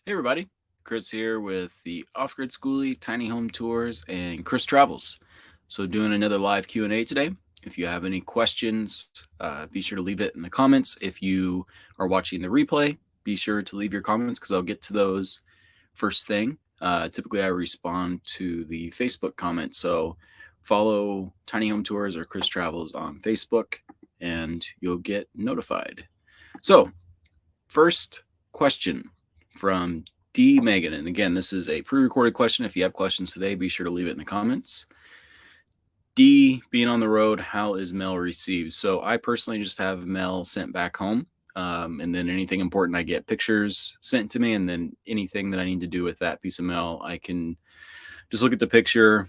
Hey everybody, Chris here with the Off-Grid Schoolie, Tiny Home Tours, and Chris Travels. So doing another live Q&A today. If you have any questions, be sure to leave it in the comments. If you are watching the replay, be sure to leave your comments because I'll get to those first thing. Typically I respond to the Facebook comments, so follow Tiny Home Tours or Chris Travels on Facebook and you'll get notified. So first question from D. Megan. And again, this is a pre-recorded question. If you have questions today, be sure to leave it in the comments. D, being on the road, how is mail received? So I personally just have mail sent back home. And then anything important, I get pictures sent to me. And then anything that I need to do with that piece of mail, I can just look at the picture,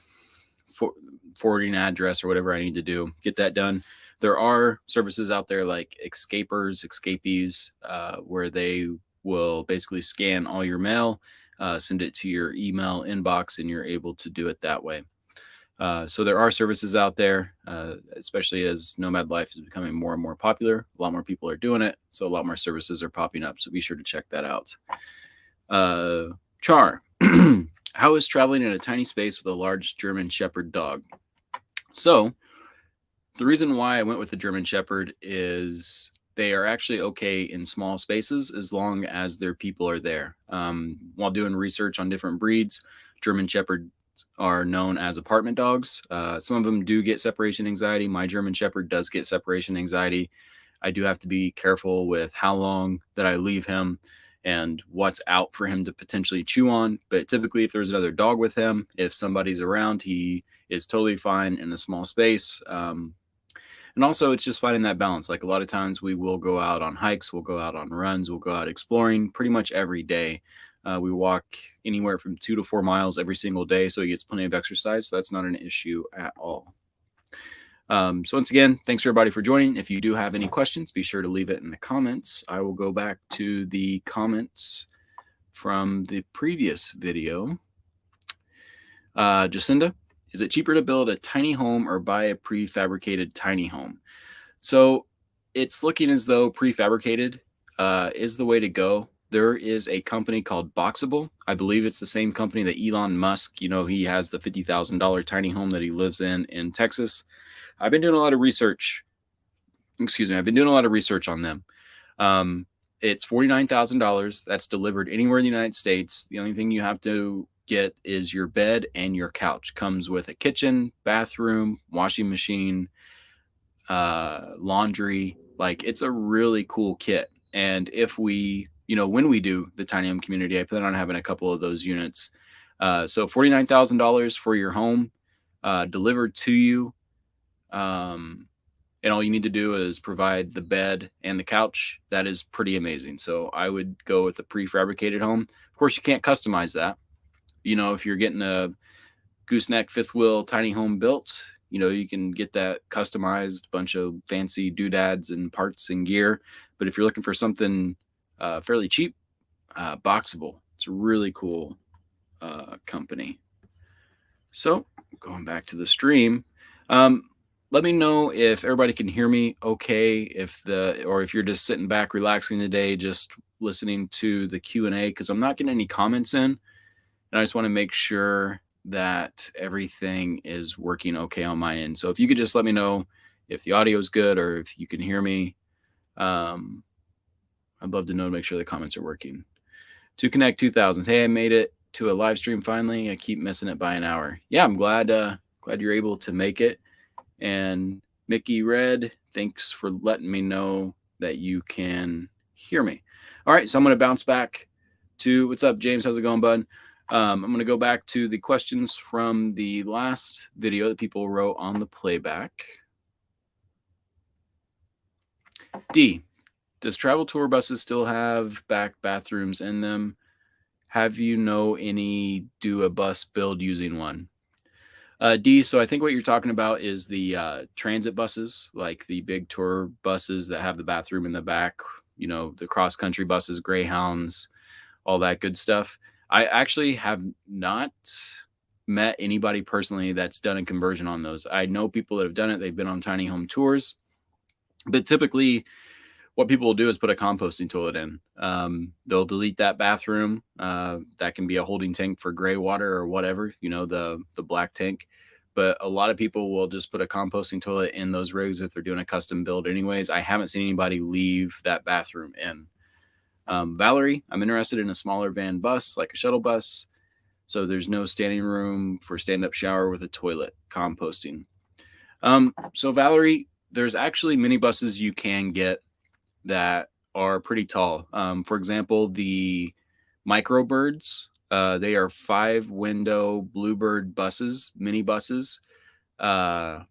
forwarding address or whatever I need to do, get that done. There are services out there like Escapees, where they will basically scan all your mail, send it to your email inbox, and you're able to do it that way. So there are services out there, especially as nomad life is becoming more and more popular. A lot more people are doing it, so a lot more services are popping up. So be sure to check that out. Char, how is traveling in a tiny space with a large German Shepherd dog? So the reason why I went with the German Shepherd is they are actually okay in small spaces as long as their people are there. While doing research on different breeds, German Shepherds are known as apartment dogs. Some of them do get separation anxiety. My German Shepherd does get separation anxiety. I do have to be careful with how long that I leave him and what's out for him to potentially chew on. But typically, if there's another dog with him, if somebody's around, he is totally fine in a small space. And also, it's just finding that balance. Like a lot of times we will go out on hikes, we'll go out on runs, we'll go out exploring pretty much every day. We walk anywhere from 2 to 4 miles every single day, so he gets plenty of exercise. So that's not an issue at all. So once again, thanks everybody for joining. If you do have any questions, be sure to leave it in the comments. I will go back to the comments from the previous video. Jacinda, is it cheaper to build a tiny home or buy a prefabricated tiny home? So it's looking as though prefabricated is the way to go. There is a company called Boxable. I believe it's the same company that Elon Musk, he has the $50,000 tiny home that he lives in Texas. I've been doing a lot of research. I've been doing a lot of research on them. It's $49,000. That's delivered anywhere in the United States. The only thing you have to get is your bed and your couch. Comes with a kitchen, bathroom, washing machine, laundry. Like, it's a really cool kit. And if we, when we do the tiny home community, I plan on having a couple of those units. So $49,000 for your home, delivered to you. And all you need to do is provide the bed and the couch. That is pretty amazing. So I would go with a prefabricated home. Of course, you can't customize that. If you're getting a gooseneck fifth wheel tiny home built, you can get that customized, bunch of fancy doodads and parts and gear. But if you're looking for something fairly cheap, Boxable. It's a really cool company. So going back to the stream, let me know if everybody can hear me okay, or if you're just sitting back relaxing today, just listening to the Q&A, because I'm not getting any comments in. And I just want to make sure that everything is working okay on my end. So if you could just let me know if the audio is good or if you can hear me. I'd love to know to make sure the comments are working. To Connect 2000s. Hey, I made it to a live stream finally. I keep missing it by an hour. Yeah, I'm glad you're able to make it. And Mickey Red, thanks for letting me know that you can hear me. All right, so I'm going to bounce back to, what's up, James? How's it going, bud? I'm going to go back to the questions from the last video that people wrote on the playback. D, does travel tour buses still have back bathrooms in them? Have you any do a bus build using one? D, so I think what you're talking about is the transit buses, like the big tour buses that have the bathroom in the back, the cross-country buses, Greyhounds, all that good stuff. I actually have not met anybody personally that's done a conversion on those. I know people that have done it. They've been on tiny home tours. But typically, what people will do is put a composting toilet in. They'll delete that bathroom. That can be a holding tank for gray water or whatever, the black tank. But a lot of people will just put a composting toilet in those rigs if they're doing a custom build anyways. I haven't seen anybody leave that bathroom in. Valerie, I'm interested in a smaller van bus, like a shuttle bus. So there's no standing room for stand-up shower with a toilet, composting. So Valerie, there's actually minibuses you can get that are pretty tall. For example, the Microbirds, they are 5-window Bluebird buses, mini buses. They're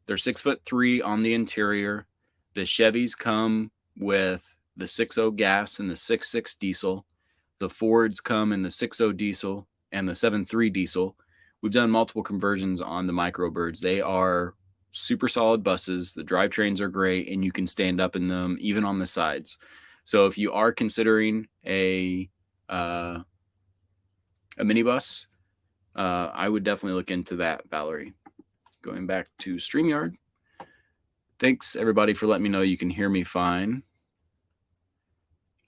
6'3" on the interior. The Chevys come with the 6.0 gas and the 6.6 diesel. The Fords come in the 6.0 diesel and the 7.3 diesel. We've done multiple conversions on the Microbirds. They are super solid buses. The drivetrains are great, and you can stand up in them even on the sides. So if you are considering a minibus, I would definitely look into that, Valerie. Going back to StreamYard. Thanks everybody for letting me know you can hear me fine.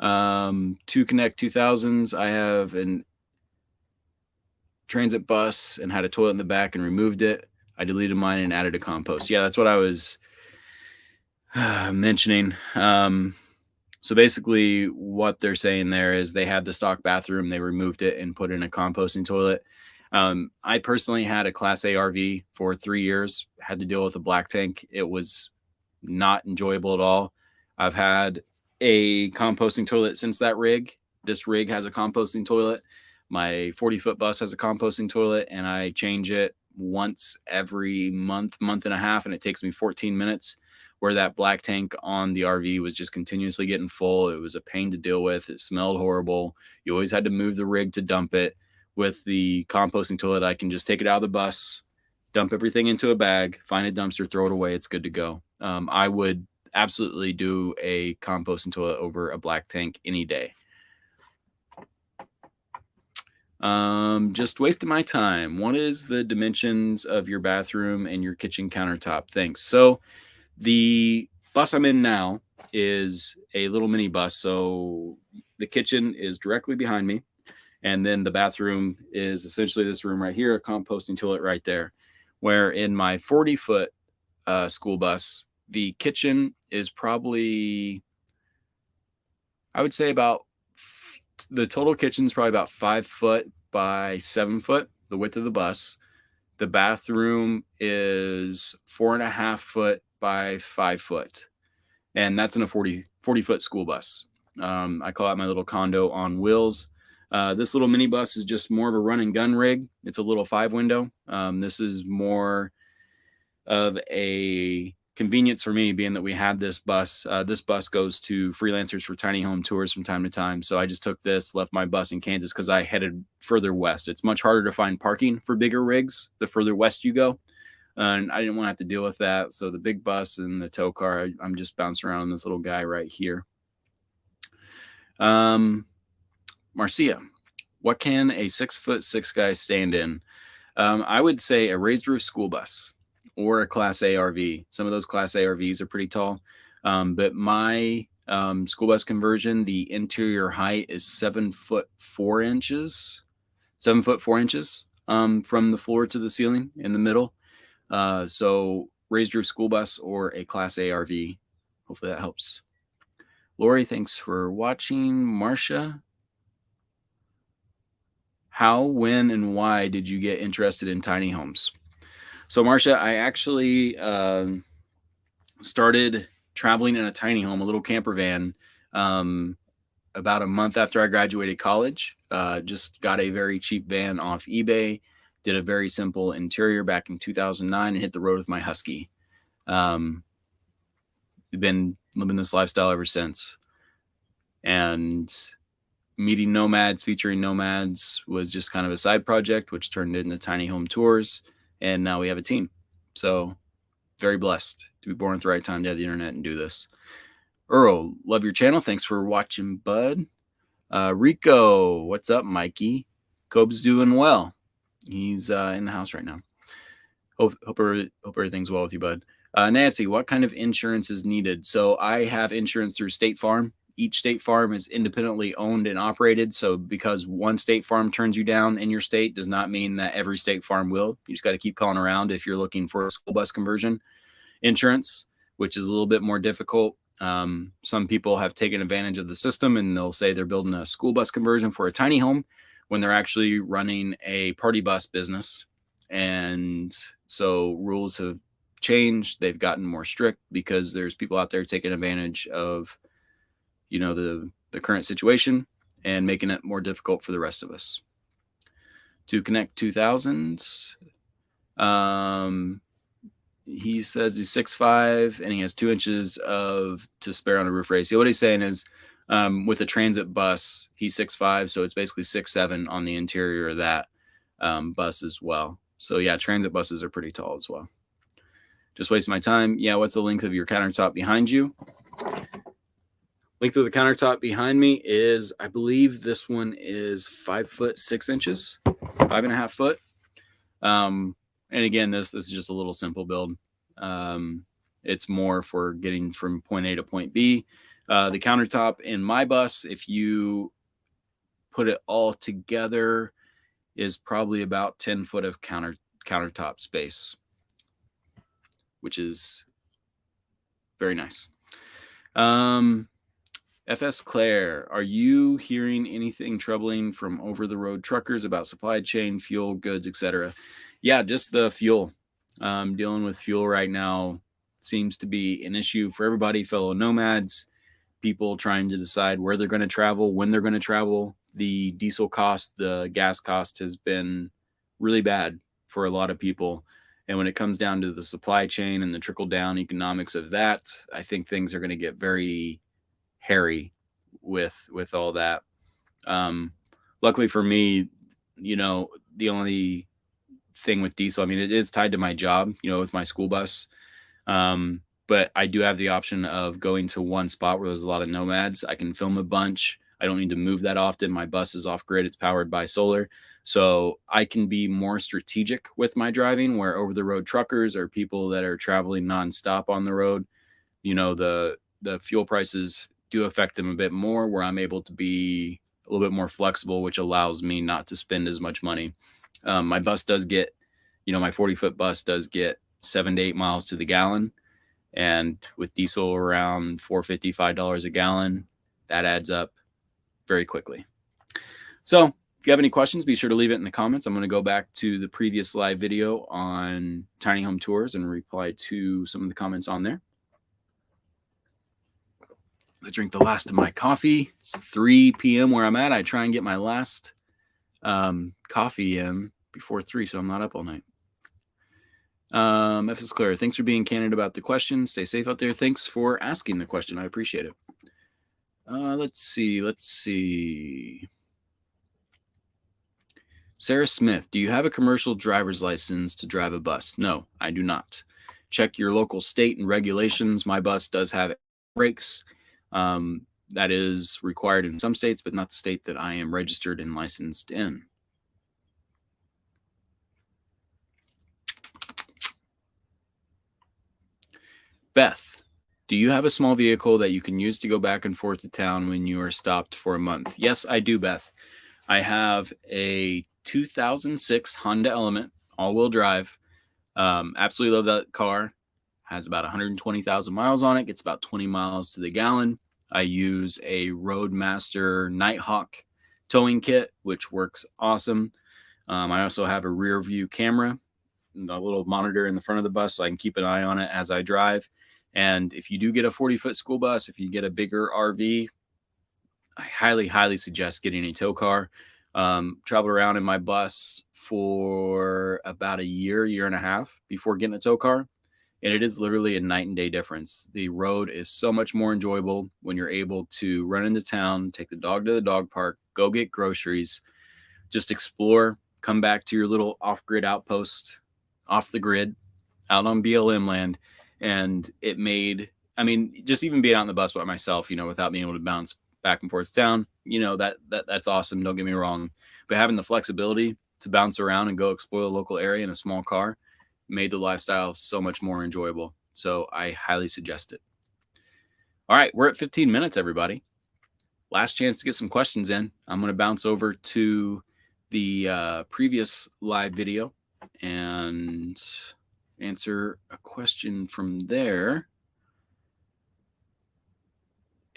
To Connect 2000s, I have an transit bus and had a toilet in the back and removed it. I deleted mine and added a compost. Yeah, that's what I was mentioning. So basically what they're saying there is they had the stock bathroom, they removed it and put in a composting toilet. I personally had a Class A RV for 3 years, had to deal with a black tank. It was not enjoyable at all. I've had a composting toilet since that rig. This rig has a composting toilet. My 40-foot bus has a composting toilet, and I change it once every month and a half, and it takes me 14 minutes, where that black tank on the RV was just continuously getting full. It was a pain to deal with. It smelled horrible. You always had to move the rig to dump it. With the composting toilet, I can just take it out of the bus, dump everything into a bag, find a dumpster, throw it away. It's good to go. I would absolutely do a composting toilet over a black tank any day. Just wasting my time. What is the dimensions of your bathroom and your kitchen countertop? Thanks. So the bus I'm in now is a little mini bus. So the kitchen is directly behind me. And then the bathroom is essentially this room right here, a composting toilet right there. Where in my 40-foot school bus, the kitchen is probably, I would say the total kitchen is probably about 5 foot by 7 foot, the width of the bus. The bathroom is 4.5 foot by 5 foot. And that's in a 40-foot school bus. I call it my little condo on wheels. This little mini bus is just more of a run and gun rig. It's a little 5-window. This is more of a convenience for me, being that we had this bus. This bus goes to freelancers for tiny home tours from time to time. So I just took this, left my bus in Kansas because I headed further west. It's much harder to find parking for bigger rigs the further west you go. And I didn't want to have to deal with that. So the big bus and the tow car, I'm just bouncing around this little guy right here. Marcia, what can a 6'6" guy stand in? I would say a raised roof school bus or a Class A RV. Some of those Class A RVs are pretty tall. But my school bus conversion, the interior height is 7'4" 7'4" from the floor to the ceiling in the middle. So raised roof school bus or a Class A RV. Hopefully that helps. Lori, thanks for watching. Marcia, how, when, and why did you get interested in tiny homes? So Marcia, I actually started traveling in a tiny home, a little camper van, about a month after I graduated college. Just got a very cheap van off eBay, did a very simple interior back in 2009 and hit the road with my Husky. We've been living this lifestyle ever since. And meeting Nomads, featuring Nomads, was just kind of a side project, which turned into tiny home tours. And now we have a team. So very blessed to be born at the right time to have the internet and do this. Earl, love your channel. Thanks for watching, bud. Rico, what's up, Mikey? Cobe's doing well. He's in the house right now. Hope everything's well with you, bud. Nancy, what kind of insurance is needed? So I have insurance through State Farm. Each State Farm is independently owned and operated. So because one State Farm turns you down in your state does not mean that every State Farm will. You just got to keep calling around if you're looking for a school bus conversion insurance, which is a little bit more difficult. Some people have taken advantage of the system and they'll say they're building a school bus conversion for a tiny home when they're actually running a party bus business. And so rules have changed. They've gotten more strict because there's people out there taking advantage of, the current situation and making it more difficult for the rest of us. To connect 2000s, he says he's 6'5" and he has 2 inches to spare on a roof race. So what he's saying is, with a transit bus, he's 6'5", so it's basically 6'7" on the interior of that bus as well. So yeah, transit buses are pretty tall as well. Just wasting my time. Yeah, what's the length of your countertop behind you? Length of the countertop behind me is, I believe this one is 5 foot 6 inches, 5.5 foot. And again, this is just a little simple build. It's more for getting from point A to point B. The countertop in my bus, if you put it all together, is probably about 10 foot of countertop space, which is very nice. FS Claire, are you hearing anything troubling from over-the-road truckers about supply chain, fuel, goods, etc.? Yeah, just the fuel. Dealing with fuel right now seems to be an issue for everybody, fellow nomads, people trying to decide where they're going to travel, when they're going to travel. The diesel cost, the gas cost has been really bad for a lot of people. And when it comes down to the supply chain and the trickle-down economics of that, I think things are going to get very hairy with all that. Luckily for me, the only thing with diesel, I mean, it is tied to my job, with my school bus. But I do have the option of going to one spot where there's a lot of nomads. I can film a bunch. I don't need to move that often. My bus is off grid. It's powered by solar. So I can be more strategic with my driving, where over the road truckers or people that are traveling nonstop on the road, the fuel prices do affect them a bit more, where I'm able to be a little bit more flexible, which allows me not to spend as much money. My bus does get, my 40-foot bus does get 7 to 8 miles to the gallon. And with diesel around $4.50, $5 a gallon, that adds up very quickly. So if you have any questions, be sure to leave it in the comments. I'm going to go back to the previous live video on tiny home tours and reply to some of the comments on there. I drink the last of my coffee. It's 3 p.m. where I'm at. I try and get my last coffee in before 3, so I'm not up all night. F is clear. Thanks for being candid about the question. Stay safe out there. Thanks for asking the question. I appreciate it. Let's see. Sarah Smith, do you have a commercial driver's license to drive a bus? No, I do not. Check your local state and regulations. My bus does have brakes. That is required in some states, but not the state that I am registered and licensed in. Beth, do you have a small vehicle that you can use to go back and forth to town when you are stopped for a month? Yes, I do, Beth. I have a 2006 Honda Element, all-wheel drive. Absolutely love that car. Has about 120,000 miles on it. Gets about 20 miles to the gallon. I use a Roadmaster Nighthawk towing kit, which works awesome. I also have a rear view camera, a little monitor in the front of the bus so I can keep an eye on it as I drive. And if you do get a 40-foot school bus, if you get a bigger RV, I highly, highly suggest getting a tow car. Traveled around in my bus for about a year and a half before getting a tow car. And it is literally a night and day difference. The road is so much more enjoyable when you're able to run into town, take the dog to the dog park, go get groceries, just explore, come back to your little off-grid outpost, off the grid, out on BLM land. And it made, just even being out on the bus by myself, without being able to bounce back and forth to town, that's awesome. Don't get me wrong. But having the flexibility to bounce around and go explore the local area in a small car made the lifestyle so much more enjoyable. So I highly suggest it. All right, we're at 15 minutes, everybody. Last chance to get some questions in. I'm going to bounce over to the previous live video and answer a question from there.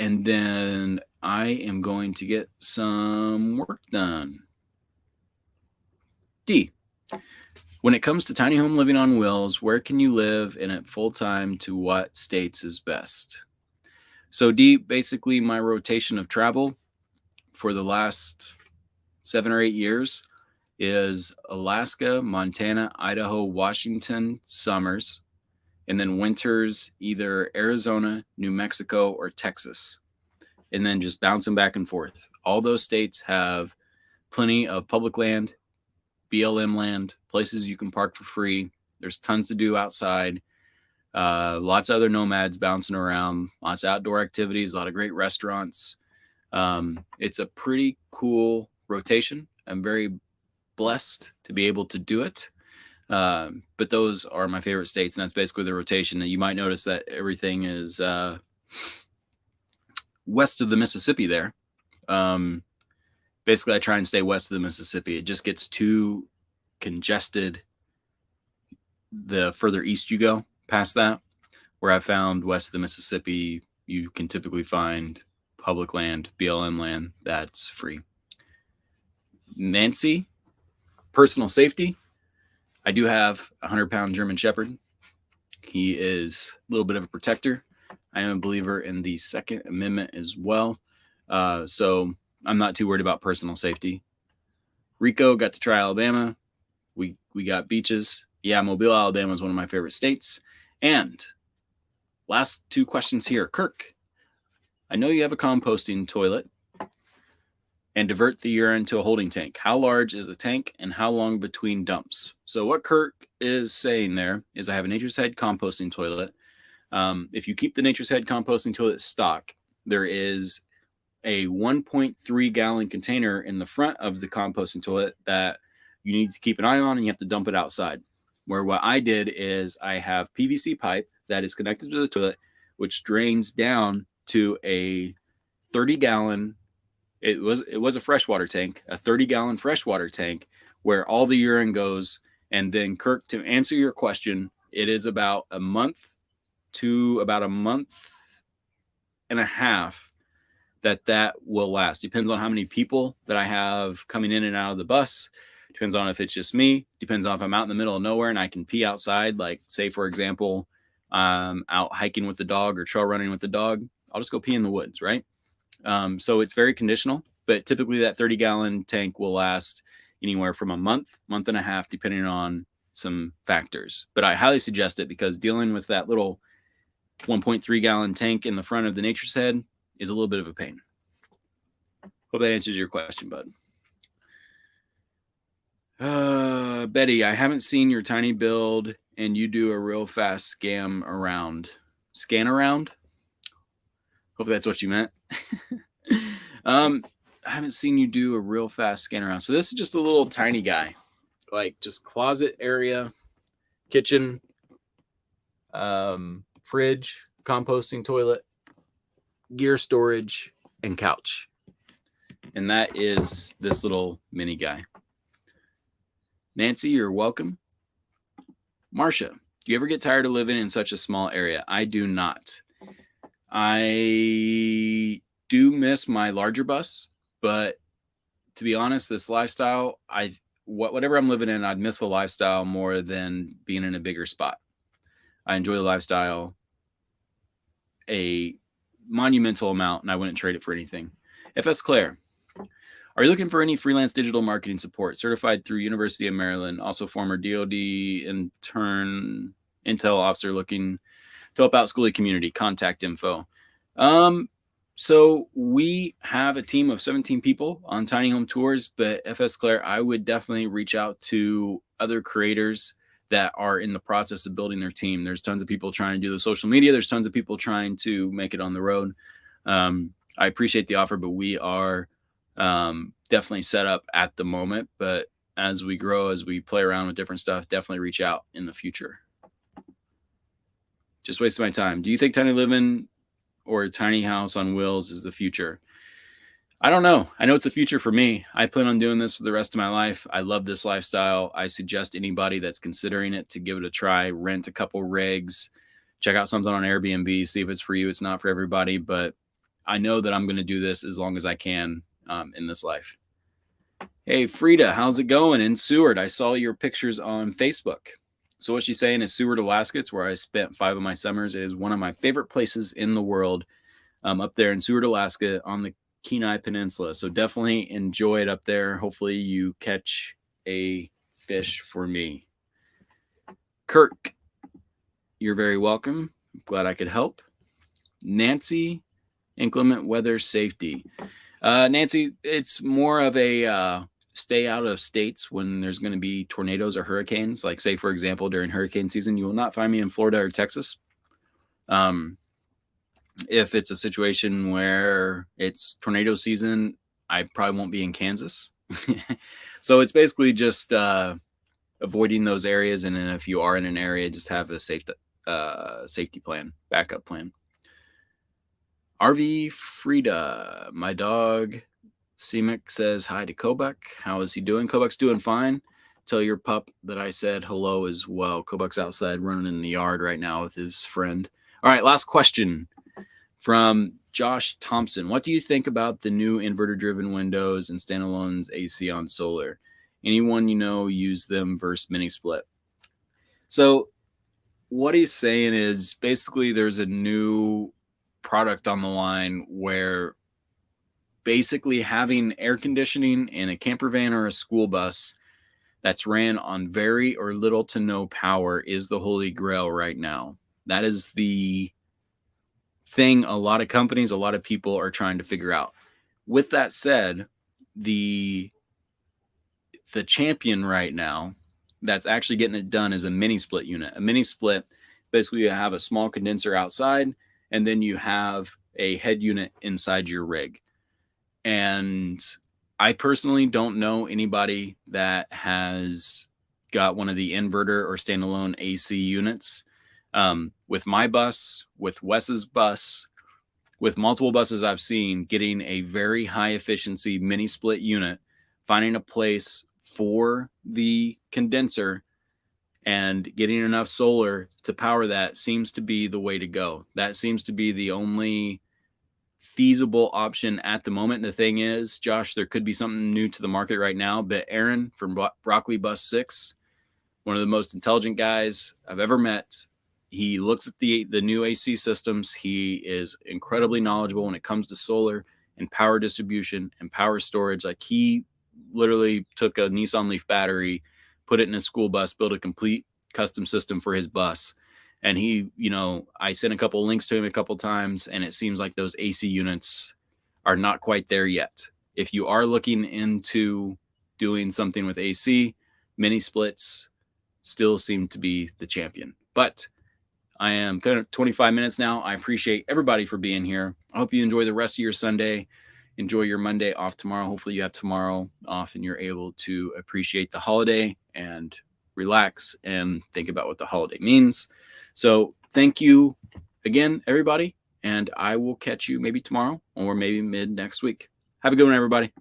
And then I am going to get some work done. D. When it comes to tiny home living on wheels, where can you live in it full time to what states is best? So D, basically my rotation of travel for the last 7 or 8 years is Alaska, Montana, Idaho, Washington summers, and then winters either Arizona, New Mexico, or Texas, and then just bouncing back and forth. All those states have plenty of public land, BLM land, places you can park for free. There's tons to do outside. Lots of other nomads bouncing around, lots of outdoor activities, a lot of great restaurants. It's a pretty cool rotation. I'm very blessed to be able to do it. But those are my favorite states, and that's basically the rotation. And you might notice that everything is west of the Mississippi there. Basically, I try and stay west of the Mississippi. It just gets too congested the further east you go past that. Where I found west of the Mississippi, you can typically find public land, BLM land, that's free. Nancy, personal safety. I do have a 100-pound German Shepherd. He is a little bit of a protector. I am a believer in the Second Amendment as well. So I'm not too worried about personal safety. Rico, got to try Alabama. We got beaches. Yeah, Mobile, Alabama is one of my favorite states. And last 2 questions here. Kirk, I know you have a composting toilet and divert the urine to a holding tank. How large is the tank and how long between dumps? So what Kirk is saying there is I have a Nature's Head composting toilet. If you keep the Nature's Head composting toilet stock, there is a 1.3 gallon container in the front of the composting toilet that you need to keep an eye on, and you have to dump it outside. Where what I did is I have PVC pipe that is connected to the toilet, which drains down to a 30-gallon. It was a freshwater tank, a 30-gallon freshwater tank where all the urine goes. And then, Kirk, to answer your question, it is about a month to about a month and a half that will last. Depends on how many people that I have coming in and out of the bus. Depends on if it's just me. Depends on if I'm out in the middle of nowhere and I can pee outside. Like, say, for example, out hiking with the dog or trail running with the dog. I'll just go pee in the woods, right? So it's very conditional, but typically that 30-gallon tank will last anywhere from a month and a half, depending on some factors. But I highly suggest it because dealing with that little 1.3-gallon tank in the front of the Nature's Head is a little bit of a pain. Hope that answers your question, bud. Betty, I haven't seen your tiny build and you do a real fast scan around. Hope that's what you meant. I haven't seen you do a real fast scan around. So this is just a little tiny guy, like just closet area, kitchen, fridge, composting toilet, gear storage, and couch. And that is this little mini guy. Nancy, you're welcome. Marcia, do you ever get tired of living in such a small area? I do not. I do miss my larger bus, but to be honest, this lifestyle, whatever I'm living in, I'd miss the lifestyle more than being in a bigger spot. I enjoy the lifestyle a monumental amount, and I wouldn't trade it for anything. FS Claire, are you looking for any freelance digital marketing support? Certified through University of Maryland, also former DoD intel officer looking to help out schoolie community. Contact info. So we have a team of 17 people on Tiny Home Tours, but FS Claire, I would definitely reach out to other creators that are in the process of building their team. There's tons of people trying to do the social media. There's tons of people trying to make it on the road. I appreciate the offer, but we are definitely set up at the moment. But as we grow, as we play around with different stuff, definitely reach out in the future. Just wasting my time. Do you think tiny living or a tiny house on wheels is the future? I don't know. I know it's the future for me. I plan on doing this for the rest of my life. I love this lifestyle. I suggest anybody that's considering it to give it a try. Rent a couple rigs, check out something on Airbnb, see if it's for you. It's not for everybody, but I know that I'm going to do this as long as I can in this life. Hey, Frida, how's it going in Seward? I saw your pictures on Facebook. So what she's saying is Seward, Alaska. It's where I spent 5 of my summers. It is one of my favorite places in the world, up there in Seward, Alaska on the Kenai Peninsula. So definitely enjoy it up there. Hopefully you catch a fish for me. Kirk, you're very welcome. Glad I could help. Nancy, inclement weather safety. Nancy, it's more of a stay out of states when there's going to be tornadoes or hurricanes. Like, say, for example, during hurricane season, you will not find me in Florida or Texas. If it's a situation where it's tornado season, I probably won't be in Kansas. So it's basically just avoiding those areas. And then if you are in an area, just have a safety plan, backup plan. RV Frida, my dog Simic says hi to Kobuk. How is he doing? Kobuk's doing fine. Tell your pup that I said hello as well. Kobuk's outside running in the yard right now with his friend. All right, last question from Josh Thompson. What do you think about the new inverter-driven windows and standalones AC on solar? Anyone you know use them versus mini split? So what he's saying is basically there's a new product on the line where basically having air conditioning in a camper van or a school bus that's ran on very or little to no power is the holy grail right now. That is the thing a lot of companies, a lot of people are trying to figure out. With that said, the champion right now that's actually getting it done is a mini split unit. A mini split, basically you have a small condenser outside, and then you have a head unit inside your rig. And I personally don't know anybody that has got one of the inverter or standalone AC units. With my bus, with Wes's bus, with multiple buses I've seen, getting a very high efficiency mini split unit, finding a place for the condenser and getting enough solar to power that seems to be the way to go. That seems to be the only feasible option at the moment. The thing is, Josh, there could be something new to the market right now, but Aaron from Broccoli Bus 6, one of the most intelligent guys I've ever met. He looks at the new AC systems. He is incredibly knowledgeable when it comes to solar and power distribution and power storage. Like, he literally took a Nissan Leaf battery, put it in a school bus, built a complete custom system for his bus. And he, I sent a couple of links to him a couple of times, and it seems like those AC units are not quite there yet. If you are looking into doing something with AC, mini splits still seem to be the champion. But I am kind of 25 minutes now. I appreciate everybody for being here. I hope you enjoy the rest of your Sunday. Enjoy your Monday off tomorrow. Hopefully you have tomorrow off and you're able to appreciate the holiday and relax and think about what the holiday means. So thank you again, everybody. And I will catch you maybe tomorrow or maybe mid next week. Have a good one, everybody.